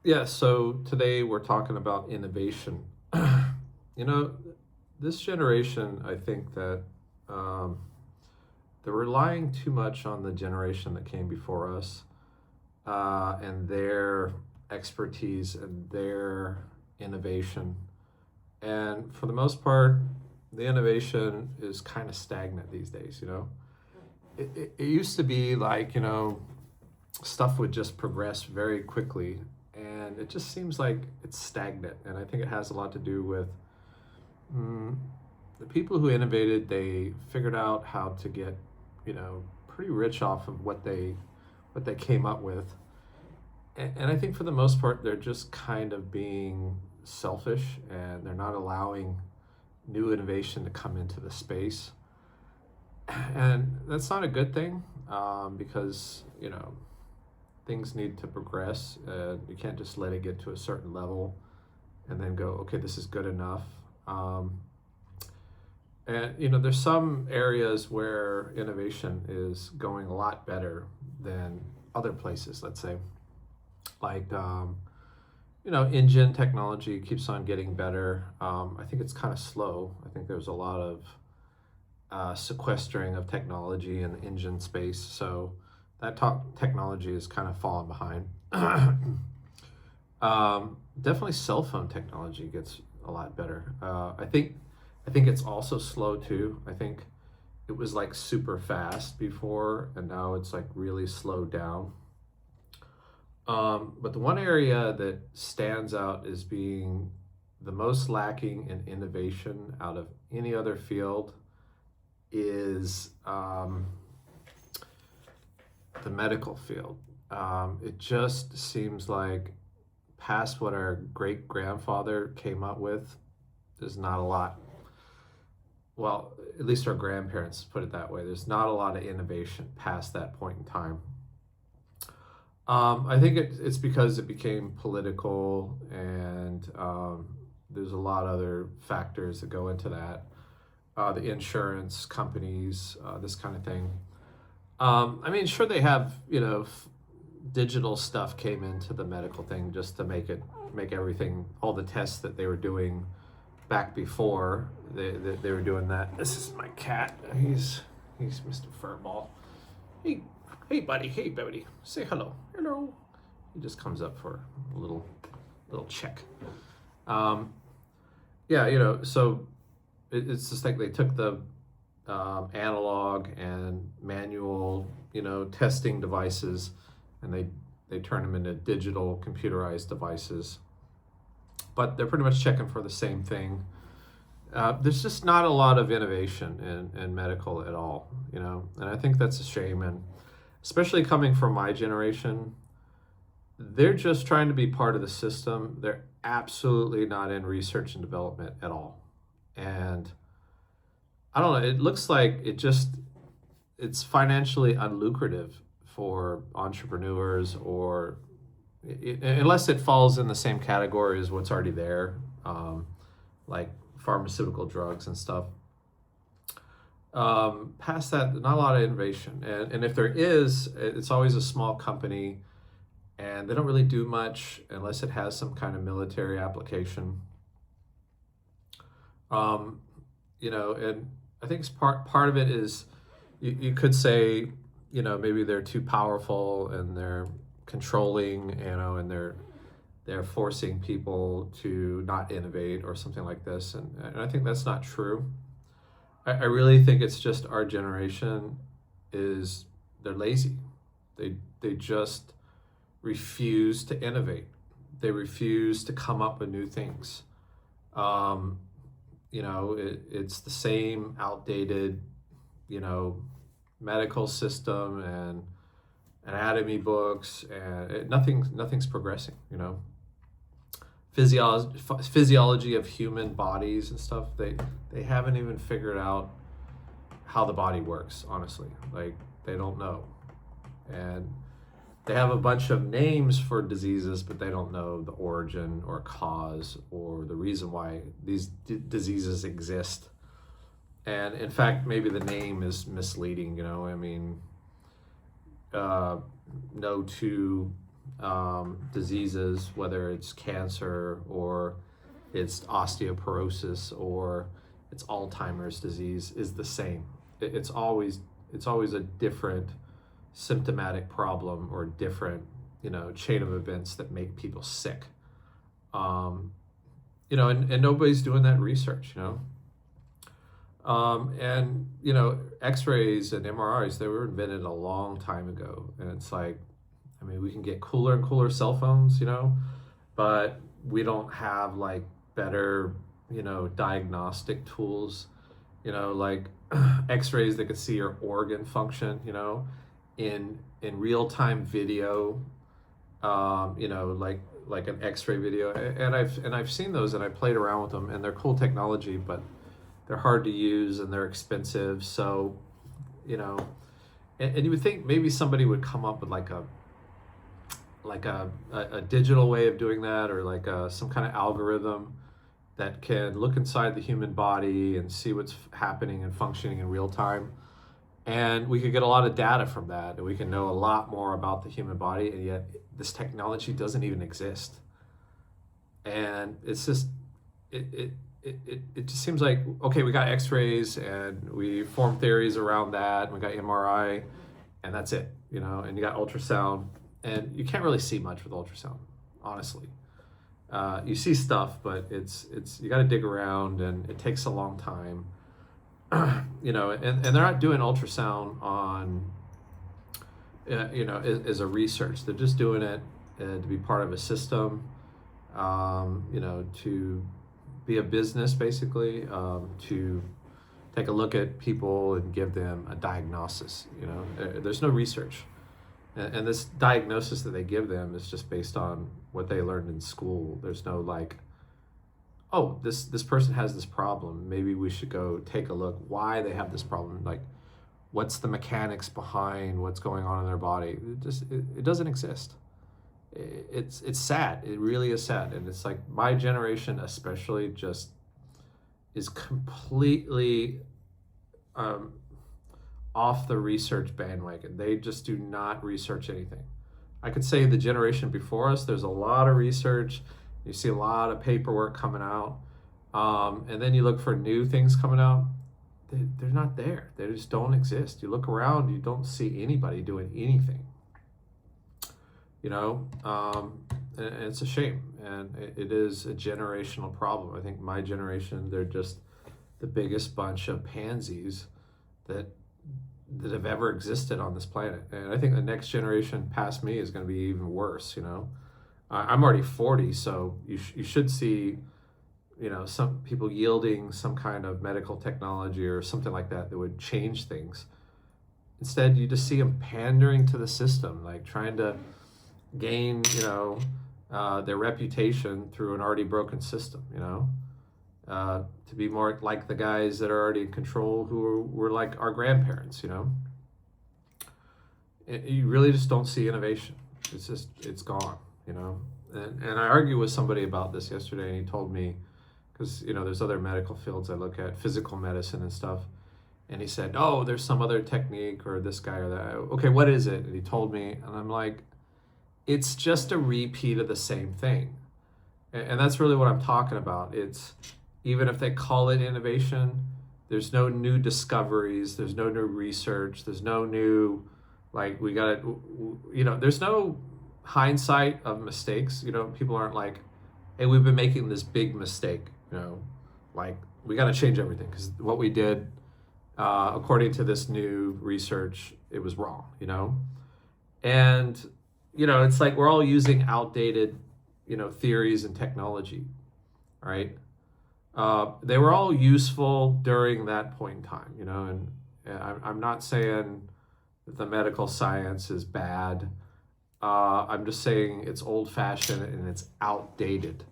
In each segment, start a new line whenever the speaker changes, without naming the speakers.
Yeah, so today we're talking about innovation. You know, this generation, I think that um, they're relying too much on the generation that came before us and their expertise and their innovation. And for the most part, the innovation is kind of stagnant these days, it used to be like, stuff would just progress very quickly, and it just seems like it's stagnant. And I think it has a lot to do with mm, the people who innovated. They figured out how to get, pretty rich off of what they came up with. And I think for the most part, they're just kind of being selfish, and they're not allowing new innovation to come into the space. And that's not a good thing, because things need to progress. You can't just let it get to a certain level and then go, okay, this is good enough. Um, and there's some areas where innovation is going a lot better than other places. Let's say, like engine technology keeps on getting better. I think it's kind of slow. I think there's a lot of sequestering of technology in the engine space. So that technology is kind of falling behind. Definitely, cell phone technology gets a lot better. I think it's also slow too. I think it was like super fast before, and now it's like really slowed down. But the one area that stands out as being the most lacking in innovation out of any other field is the medical field. It just seems like past what our great grandfather came up with, there's not a lot. Well, at least our grandparents put it that way. There's not a lot of innovation past that point in time. I think it's because it became political, and there's a lot of other factors that go into that. The insurance companies, this kind of thing. I mean, sure, they have, digital stuff came into the medical thing just to make everything, all the tests that they were doing back before they were doing that. This is my cat. He's Mr. Furball. Hey, hey, buddy. Hey, buddy. Say hello. Hello. He just comes up for a little check. Um, yeah, so it's just like they took the analog and manual, testing devices, and they turn them into digital computerized devices. But they're pretty much checking for the same thing. There's just not a lot of innovation in medical at all, and I think that's a shame. And especially coming from my generation, they're just trying to be part of the system. They're absolutely not in research and development at all. And I don't know, it looks like it's financially unlucrative for entrepreneurs, or unless it falls in the same category as what's already there, like pharmaceutical drugs and stuff. Past that, not a lot of innovation. And if there is, it's always a small company, and they don't really do much unless it has some kind of military application. And I think it's part of it is, you could say, maybe they're too powerful and they're controlling, and they're forcing people to not innovate or something like this. And I think that's not true. I really think it's just our generation is they're lazy. They just refuse to innovate. They refuse to come up with new things. Um, it's the same outdated, you know, medical system and anatomy books, and nothing's progressing. Physiology of human bodies and stuff. They haven't even figured out how the body works. Honestly, like, they don't know, and they have a bunch of names for diseases, but they don't know the origin or cause or the reason why these diseases exist. And in fact, maybe the name is misleading. I mean, no two diseases, whether it's cancer or it's osteoporosis or it's Alzheimer's disease, is the same. It's always a different symptomatic problem or different, chain of events that make people sick. And nobody's doing that research, X-rays and MRIs, they were invented a long time ago. And it's like, we can get cooler and cooler cell phones, but we don't have like better, diagnostic tools, like X-rays that could see your organ function, in real-time video, like an X-ray video. And I've seen those, and I played around with them, and they're cool technology, but they're hard to use and they're expensive. So, and you would think maybe somebody would come up with like a digital way of doing that, or like some kind of algorithm that can look inside the human body and see what's happening and functioning in real time. And we could get a lot of data from that, and we can know a lot more about the human body, and yet this technology doesn't even exist. And it's just, it just seems like, okay, we got X-rays and we form theories around that, and we got MRI, and that's it, and you got ultrasound, and you can't really see much with ultrasound, honestly. You see stuff, but it's you got to dig around, and it takes a long time. And they're not doing ultrasound on, as a research. They're just doing it to be part of a system, to be a business, basically, to take a look at people and give them a diagnosis. There's no research. And this diagnosis that they give them is just based on what they learned in school. There's no like, oh, this person has this problem. Maybe we should go take a look why they have this problem. Like, what's the mechanics behind what's going on in their body? It doesn't exist. It's sad. It really is sad. And it's like my generation especially just is completely off the research bandwagon. They just do not research anything. I could say the generation before us, there's a lot of research. You see a lot of paperwork coming out. And then you look for new things coming out. They're not there. They just don't exist. You look around, you don't see anybody doing anything. And it's a shame. And it is a generational problem. I think my generation, they're just the biggest bunch of pansies that have ever existed on this planet. And I think the next generation past me is going to be even worse. I'm already 40, so you should see, some people yielding some kind of medical technology or something like that would change things. Instead, you just see them pandering to the system, like trying to gain, their reputation through an already broken system, to be more like the guys that are already in control, who were like our grandparents, You really just don't see innovation. It's gone, And I argued with somebody about this yesterday, and he told me, because, there's other medical fields I look at, physical medicine and stuff. And he said, oh, there's some other technique or this guy or that. Okay, what is it? And he told me, and I'm like, it's just a repeat of the same thing. And that's really what I'm talking about. It's, even if they call it innovation, there's no new discoveries, there's no new research, there's no new, like, there's no hindsight of mistakes. People aren't like, hey, we've been making this big mistake, like, we got to change everything because what we did, according to this new research, it was wrong, And, it's like we're all using outdated, theories and technology, right? They were all useful during that point in time, and I'm not saying that the medical science is bad. I'm just saying it's old-fashioned and it's outdated,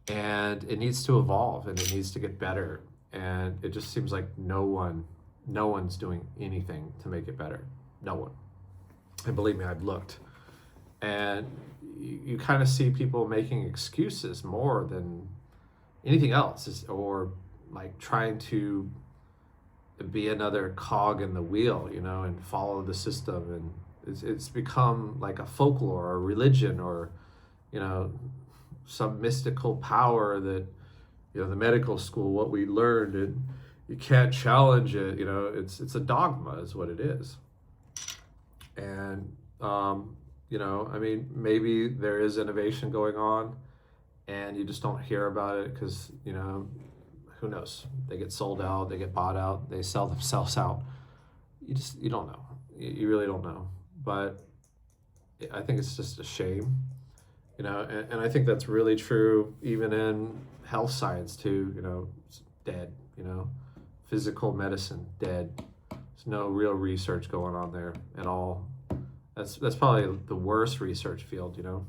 and it needs to evolve and it needs to get better. And it just seems like no one's doing anything to make it better. No one. And believe me, I've looked. And you kind of see people making excuses more than anything else, or like trying to be another cog in the wheel, and follow the system. It's become like a folklore or religion, or you know, some mystical power that, you know, the medical school, what we learned, and you can't challenge it. You know, it's a dogma is what it is. And you know, I mean, maybe there is innovation going on and you just don't hear about it because, you know, who knows? They get sold out, they get bought out, they sell themselves out. You don't know. You really don't know. But I think it's just a shame, you know, and I think that's really true even in health science too. You know, it's dead. You know, physical medicine dead. There's no real research going on there at all. That's probably the worst research field, you know.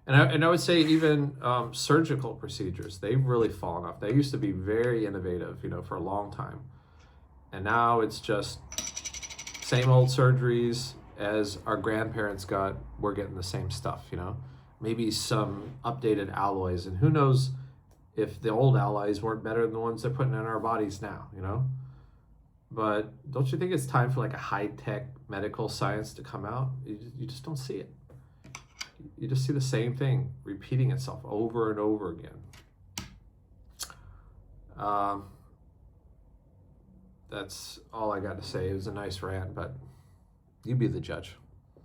And I would say even surgical procedures, they've really fallen off. They used to be very innovative, you know, for a long time. And now it's just same old surgeries as our grandparents got. We're getting the same stuff, you know. Maybe some updated alloys, and who knows if the old alloys weren't better than the ones they're putting in our bodies now, you know. But don't you think it's time for like a high-tech medical science to come out? You just don't see it. You just see the same thing repeating itself over and over again. That's all I got to say. It was a nice rant, but you be the judge.